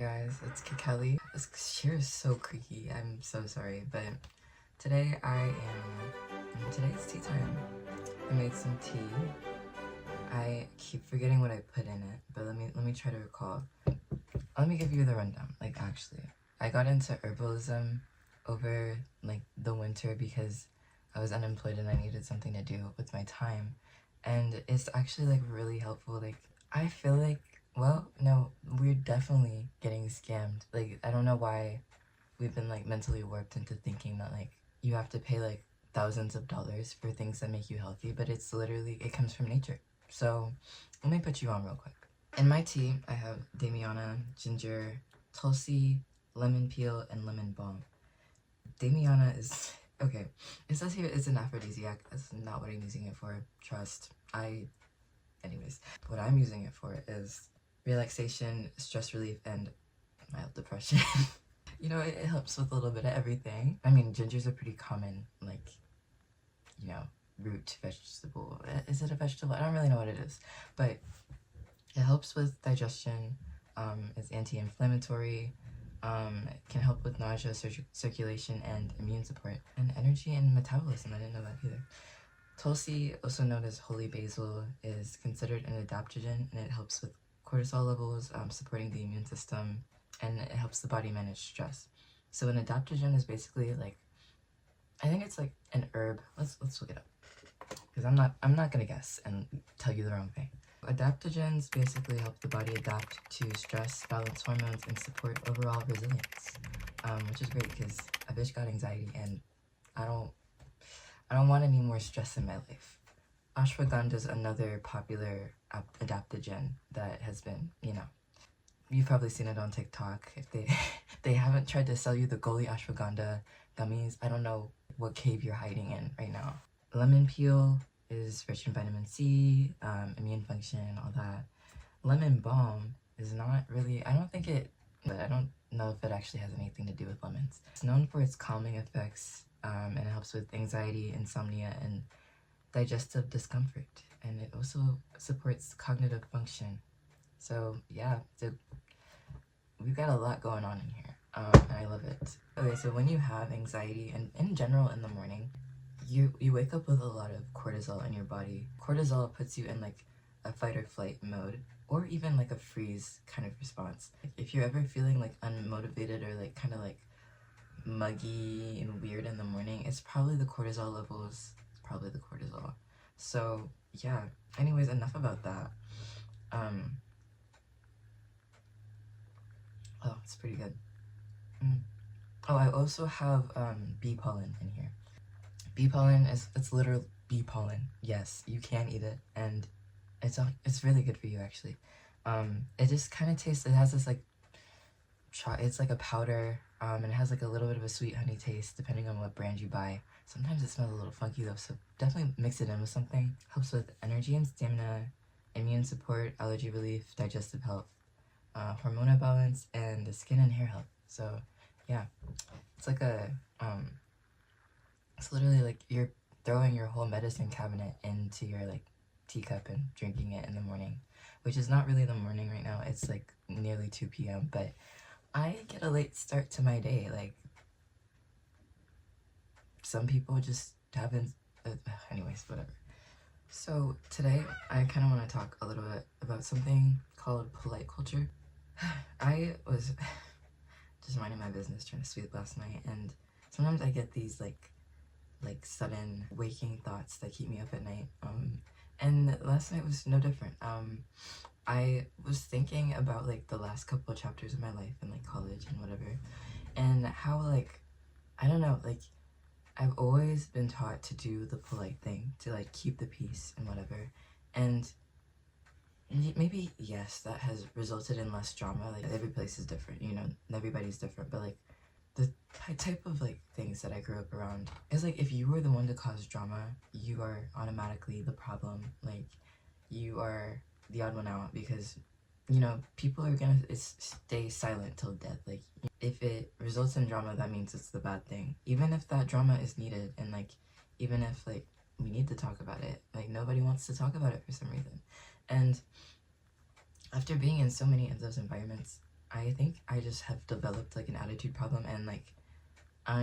guys, it's Kelly. This chair is so creaky, I'm so sorry, but today today's tea time. I made some tea. I keep forgetting what I put in it, but let me try to recall. Let me give you the rundown. Like, actually, I got into herbalism over like the winter because I was unemployed and I needed something to do with my time, and it's actually like really helpful. Like, I feel like, well, no, we're definitely getting scammed. Like, I don't know why we've been like mentally warped into thinking that like you have to pay like thousands of dollars for things that make you healthy, but it's literally, it comes from nature. So let me put you on real quick. In my tea, I have Damiana, ginger, tulsi, lemon peel, and lemon balm. Damiana is, okay, it says here it's an aphrodisiac. That's not what I'm using it for, trust. Anyways, what I'm using it for is relaxation, stress relief, and mild depression. You know, it helps with a little bit of everything. I mean, ginger's a pretty common, like, you know, root vegetable. Is it a vegetable? I don't really know what it is, but it helps with digestion, it's anti-inflammatory, it can help with nausea, circulation, and immune support, and energy and metabolism. I didn't know that either. Tulsi, also known as holy basil, is considered an adaptogen, and it helps with cortisol levels, supporting the immune system, and it helps the body manage stress. So an adaptogen is basically like, I think it's like an herb. Let's look it up, because I'm not gonna guess and tell you the wrong thing. Adaptogens basically help the body adapt to stress, balance hormones, and support overall resilience, which is great because a bitch got anxiety and I don't want any more stress in my life. Ashwagandha is another popular adaptogen that has been, you know, you've probably seen it on TikTok. If they haven't tried to sell you the Goli ashwagandha gummies, I don't know what cave you're hiding in right now. Lemon peel is rich in vitamin C, immune function, all that. Lemon balm is not really, I don't know if it actually has anything to do with lemons. It's known for its calming effects, and it helps with anxiety, insomnia, and digestive discomfort. And it also supports cognitive function. So yeah, we've got a lot going on in here, and I love it. Okay, so when you have anxiety, and in general in the morning, you wake up with a lot of cortisol in your body. Cortisol puts you in like a fight or flight mode, or even like a freeze kind of response. If you're ever feeling like unmotivated or like kind of like muggy and weird in the morning, it's probably the cortisol levels. It's probably the cortisol. So yeah, anyways, enough about that. Oh, it's pretty good. Oh, I also have bee pollen in here. Bee pollen it's literal bee pollen. Yes, you can eat it, and it's really good for you actually. It just kind of tastes, it has this like, it's like a powder, and it has like a little bit of a sweet honey taste depending on what brand you buy. Sometimes it smells a little funky though, so definitely mix it in with something. Helps with energy and stamina, immune support, allergy relief, digestive health, hormonal balance, and the skin and hair health. So yeah, it's like a it's literally like you're throwing your whole medicine cabinet into your like teacup and drinking it in the morning, which is not really the morning right now. It's like nearly 2 p.m. but I get a late start to my day. Like, some people just haven't, anyways, whatever. So today I kind of want to talk a little bit about something called polite culture. I was just minding my business, trying to sleep last night, and sometimes I get these like sudden waking thoughts that keep me up at night, and last night was no different. I was thinking about like the last couple of chapters of my life in like college and whatever, and how like, I don't know, like I've always been taught to do the polite thing, to like keep the peace and whatever, and maybe yes, that has resulted in less drama. Like, every place is different, you know, everybody's different, but like the type of like things that I grew up around is like, if you were the one to cause drama, you are automatically the problem. Like, you are the odd one out, because, you know, people are gonna stay silent till death. Like, if it results in drama, that means it's the bad thing, even if that drama is needed, and like, even if like we need to talk about it, like nobody wants to talk about it for some reason. And after being in so many of those environments, I think I just have developed like an attitude problem, and like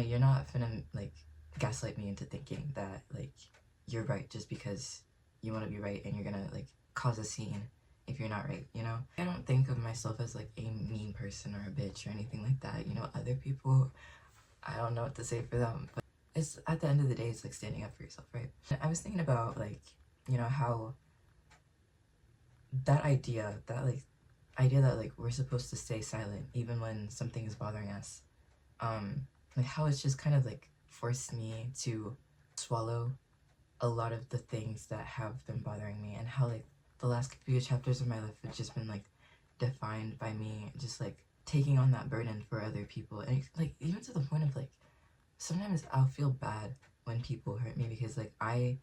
you're not finna like gaslight me into thinking that like you're right just because you want to be right, and you're gonna like cause a scene if you're not right, you know? I don't think of myself as like a mean person or a bitch or anything like that, you know? Other people, I don't know what to say for them, but it's at the end of the day, it's like standing up for yourself, right? I was thinking about like, you know, how that idea that like we're supposed to stay silent even when something is bothering us, like how it's just kind of like forced me to swallow a lot of the things that have been bothering me, and how like the last few chapters of my life have just been like defined by me just like taking on that burden for other people, and like even to the point of like sometimes I'll feel bad when people hurt me, because like I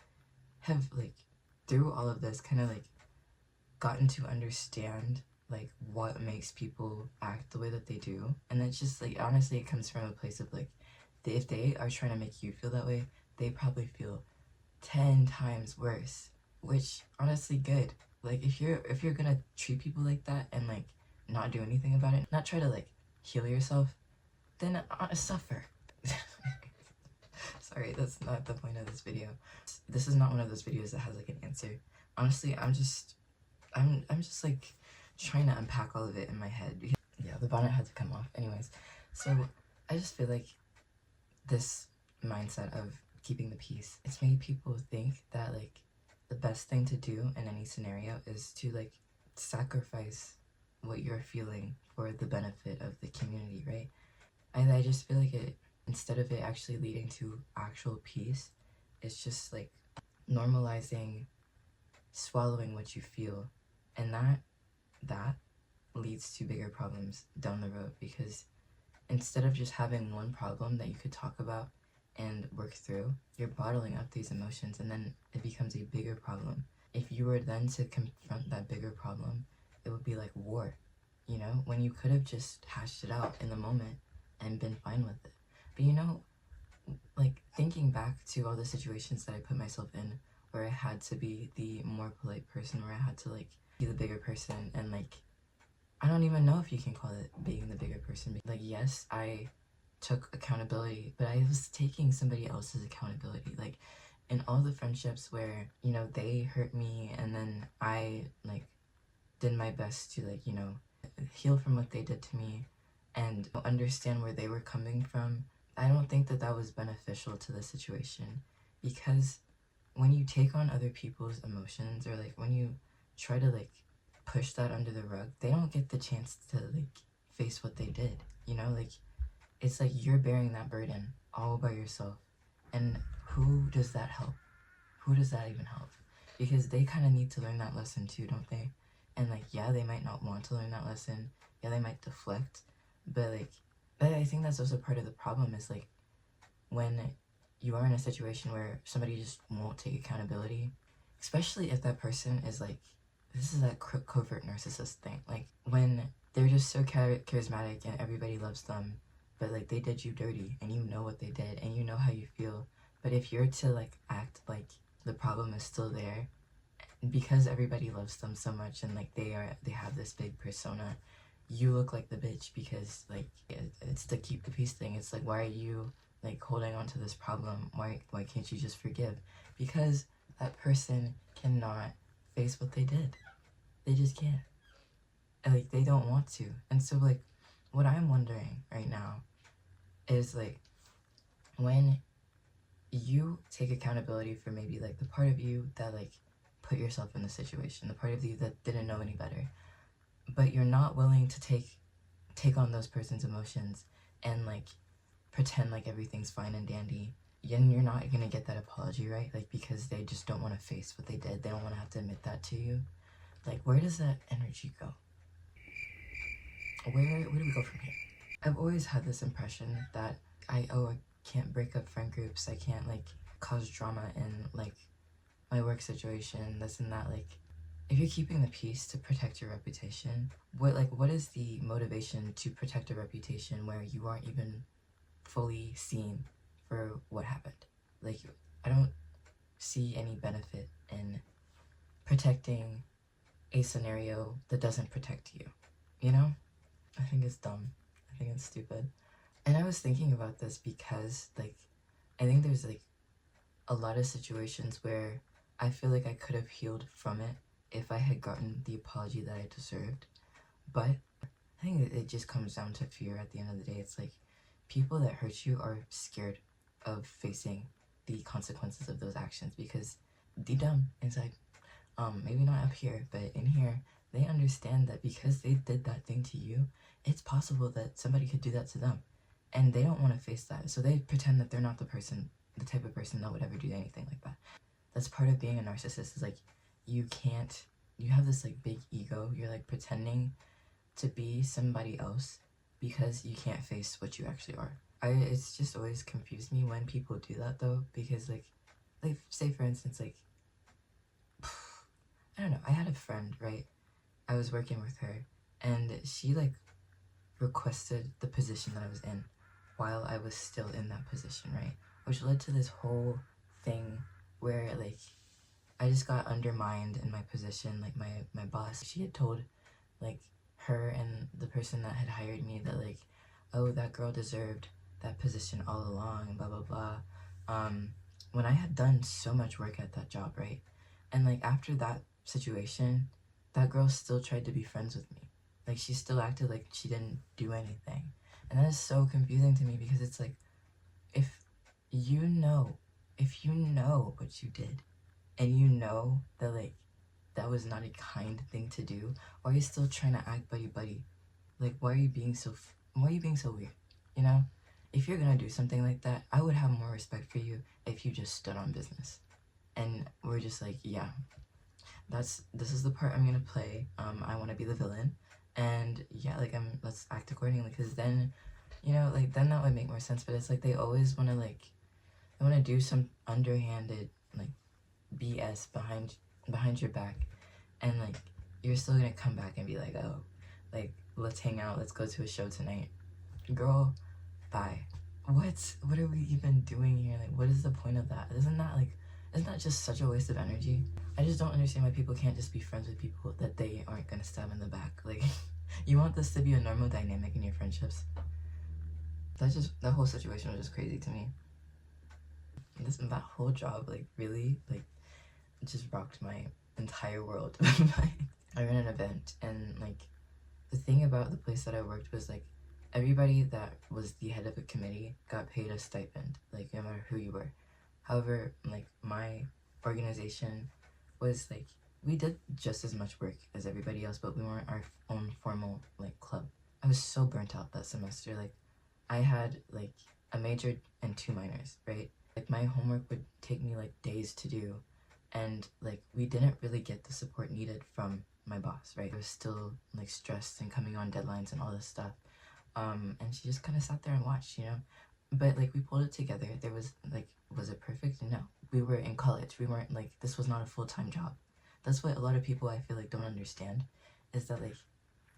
have like through all of this kind of like gotten to understand like what makes people act the way that they do, and it's just like honestly it comes from a place of like if they are trying to make you feel that way, they probably feel 10 times worse, which honestly good. Like if you're gonna treat people like that and like not do anything about it, not try to like heal yourself, then suffer. Sorry, that's not the point of this video. This is not one of those videos that has like an answer. Honestly, I'm just like trying to unpack all of it in my head. Yeah, the bonnet had to come off. Anyways, so I just feel like this mindset of keeping the peace, it's made people think that like the best thing to do in any scenario is to like sacrifice what you're feeling for the benefit of the community, right? And I just feel like it, instead of it actually leading to actual peace, it's just like normalizing swallowing what you feel, and that leads to bigger problems down the road, because instead of just having one problem that you could talk about and work through, you're bottling up these emotions, and then it becomes a bigger problem. If you were then to confront that bigger problem, it would be like war, you know, when you could have just hashed it out in the moment and been fine with it. But you know, like thinking back to all the situations that I put myself in where I had to be the more polite person, where I had to like be the bigger person, and like I don't even know if you can call it being the bigger person. Like yes, I took accountability, but I was taking somebody else's accountability. Like in all the friendships where, you know, they hurt me and then I like did my best to like, you know, heal from what they did to me and understand where they were coming from, I don't think that that was beneficial to the situation, because when you take on other people's emotions, or like when you try to like push that under the rug, they don't get the chance to like face what they did, you know? Like it's like you're bearing that burden all by yourself, and who does that help? Who does that even help? Because they kind of need to learn that lesson too, don't they? And like yeah, they might not want to learn that lesson, yeah, they might deflect, but like I think that's also part of the problem, is like when you are in a situation where somebody just won't take accountability, especially if that person is like, this is that covert narcissist thing, like when they're just so charismatic and everybody loves them, but like they did you dirty and you know what they did and you know how you feel. But if you're to like act like the problem is still there because everybody loves them so much, and like they have this big persona, you look like the bitch, because like it's the keep the peace thing. It's like, why are you like holding on to this problem? Why can't you just forgive? Because that person cannot face what they did. They just can't. And like they don't want to. And so like what I'm wondering right now is like, when you take accountability for maybe like the part of you that like put yourself in the situation, the part of you that didn't know any better, but you're not willing to take on those person's emotions and like pretend like everything's fine and dandy, and you're not gonna get that apology, right? Like because they just don't want to face what they did, they don't want to have to admit that to you. Like where does that energy go? Where do we go from here? I've always had this impression that I can't break up friend groups, I can't like cause drama in like my work situation, this and that. Like if you're keeping the peace to protect your reputation, what is the motivation to protect a reputation where you aren't even fully seen for what happened? Like I don't see any benefit in protecting a scenario that doesn't protect you, you know? I think it's dumb. I think it's stupid. And I was thinking about this because, like, I think there's, like, a lot of situations where I feel like I could have healed from it if I had gotten the apology that I deserved. But I think it just comes down to fear at the end of the day. It's like people that hurt you are scared of facing the consequences of those actions because deep down inside, maybe not up here, but in here, they understand that because they did that thing to you, it's possible that somebody could do that to them. And they don't want to face that. So they pretend that they're not the type of person that would ever do anything like that. That's part of being a narcissist, is like you have this like big ego. You're like pretending to be somebody else because you can't face what you actually are. It's just always confused me when people do that though, because like say for instance, like I don't know, I had a friend, right? I was working with her and she like requested the position that I was in while I was still in that position, right? Which led to this whole thing where like I just got undermined in my position. Like my boss, she had told like her and the person that had hired me that like, oh, that girl deserved that position all along, blah blah blah. When I had done so much work at that job, right? And like after that situation, that girl still tried to be friends with me. Like she still acted like she didn't do anything. And that is so confusing to me because it's like if you know what you did and you know that like that was not a kind thing to do, why are you still trying to act buddy buddy? Like why are you being so weird? You know? If you're gonna do something like that, I would have more respect for you if you just stood on business. And we're just like, yeah, this is the part I'm gonna play. I want to be the villain, and yeah, like let's act accordingly. Because then, you know, like then that would make more sense. But it's like they always want to they want to do some underhanded like BS behind your back, and like you're still gonna come back and be like, oh, like let's hang out, let's go to a show tonight, girl. Bye. What are we even doing here? Like, what is the point of that? Isn't that just such a waste of energy? I just don't understand why people can't just be friends with people that they aren't gonna stab in the back. Like, you want this to be a normal dynamic in your friendships. That whole situation was just crazy to me. That whole job, like, really, like, just rocked my entire world. I ran an event, and, like, the thing about the place that I worked was, like, everybody that was the head of a committee got paid a stipend, like, no matter who you were. However, like, my organization was, like, we did just as much work as everybody else, but we weren't our own formal, like, club. I was so burnt out that semester. Like, I had, like, a major and 2 minors, right? Like, my homework would take me, like, days to do, and, like, we didn't really get the support needed from my boss, right? I was still, like, stressed and coming on deadlines and all this stuff. And she just kind of sat there and watched, you know? But, like, we pulled it together. There was, like, was it perfect? No. We were in college. We weren't, like, this was not a full-time job. That's what a lot of people, I feel like, don't understand, is that, like,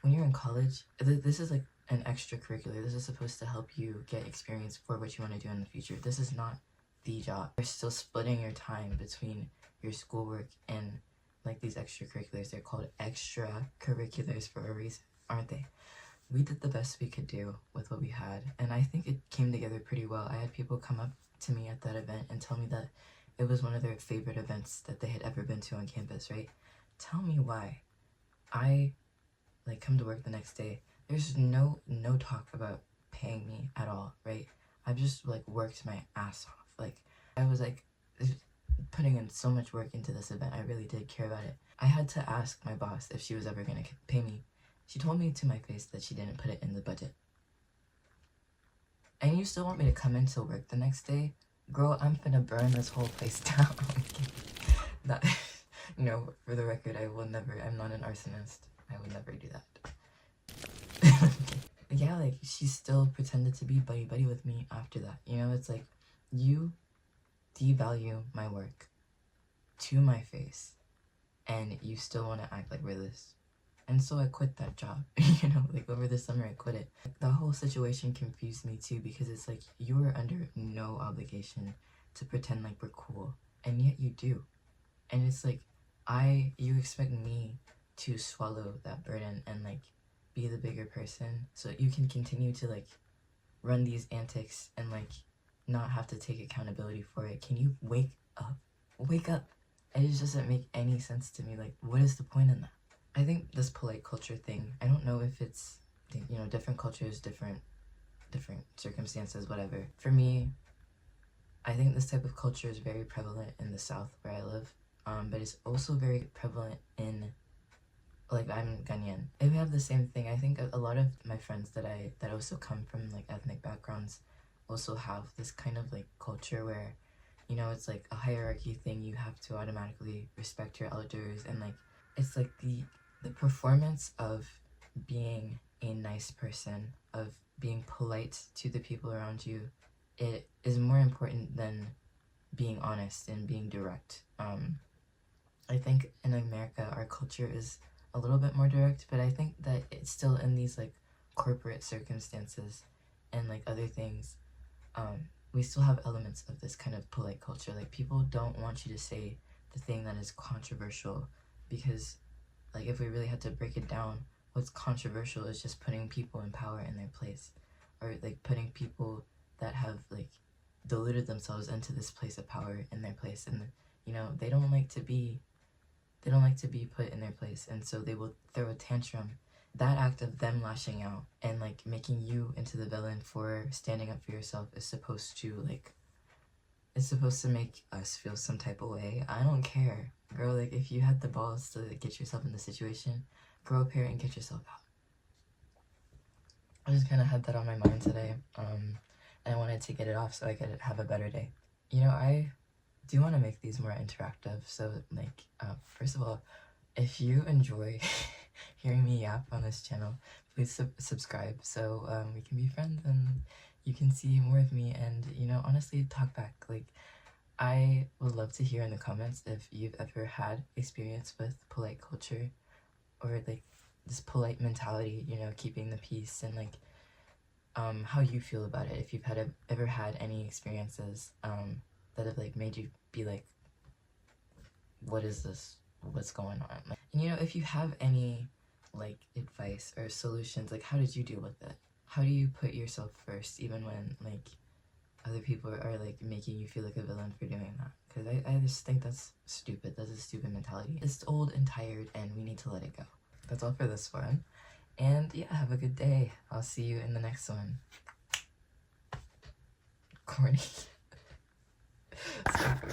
when you're in college, this is, like, an extracurricular. This is supposed to help you get experience for what you want to do in the future. This is not the job. You're still splitting your time between your schoolwork and, like, these extracurriculars. They're called extracurriculars for a reason, aren't they? We did the best we could do with what we had, and I think it came together pretty well. I had people come up to me at that event and tell me that it was one of their favorite events that they had ever been to on campus, right? Tell me why. I, like, come to work the next day. There's no talk about paying me at all, right? I've just, like, worked my ass off. Like, I was, like, putting in so much work into this event. I really did care about it. I had to ask my boss if she was ever gonna pay me. She told me to my face that she didn't put it in the budget. And you still want me to come into work the next day? Girl, I'm gonna burn this whole place down. That, no, for the record, I'm not an arsonist. I would never do that. Yeah, like, she still pretended to be buddy-buddy with me after that. You know, it's like, you devalue my work to my face, and you still want to act like we're this. And so I quit that job, you know, like over the summer I quit it. The whole situation confused me too, because it's like you are under no obligation to pretend like we're cool, and yet you do. And it's like you expect me to swallow that burden and like be the bigger person so that you can continue to like run these antics and like not have to take accountability for it? Can you wake up? Wake up. It just doesn't make any sense to me. Like, what is the point in that? I think this polite culture thing, I don't know if it's, you know, different cultures, different circumstances, whatever. For me, I think this type of culture is very prevalent in the South where I live, but it's also very prevalent in, like, I'm Ghanaian. And we have the same thing. I think a lot of my friends that also come from like ethnic backgrounds also have this kind of like culture where, you know, it's like a hierarchy thing. You have to automatically respect your elders, and like it's like the performance of being a nice person, of being polite to the people around you, it is more important than being honest and being direct. I think in America our culture is a little bit more direct, but I think that it's still in these like corporate circumstances and like other things, we still have elements of this kind of polite culture. Like, people don't want you to say the thing that is controversial, because like if we really had to break it down, what's controversial is just putting people in power in their place, or like putting people that have like deluded themselves into this place of power in their place, and you know, they don't like to be put in their place, and so they will throw a tantrum. That act of them lashing out and like making you into the villain for standing up for yourself is supposed to like, it's supposed to make us feel some type of way. I don't care, girl. Like, if you had the balls to like, get yourself in the situation, grow up here and get yourself out. I just kind of had that on my mind today, and I wanted to get it off so I could have a better day. You know, I do want to make these more interactive, so like, first of all, if you enjoy hearing me yap on this channel, please subscribe so we can be friends and you can see more of me, and you know, honestly, talk back. Like, I would love to hear in the comments if you've ever had experience with polite culture, or like this polite mentality, you know, keeping the peace, and like how you feel about it. If you've ever had any experiences that have like made you be like, what is this, what's going on? And you know, if you have any like advice or solutions, like how did you deal with it? How do you put yourself first even when like other people are like making you feel like a villain for doing that? Because I just think that's stupid. That's a stupid mentality. It's old and tired and we need to let it go. That's all for this one, and yeah, have a good day. I'll see you in the next one. Corny. Stop.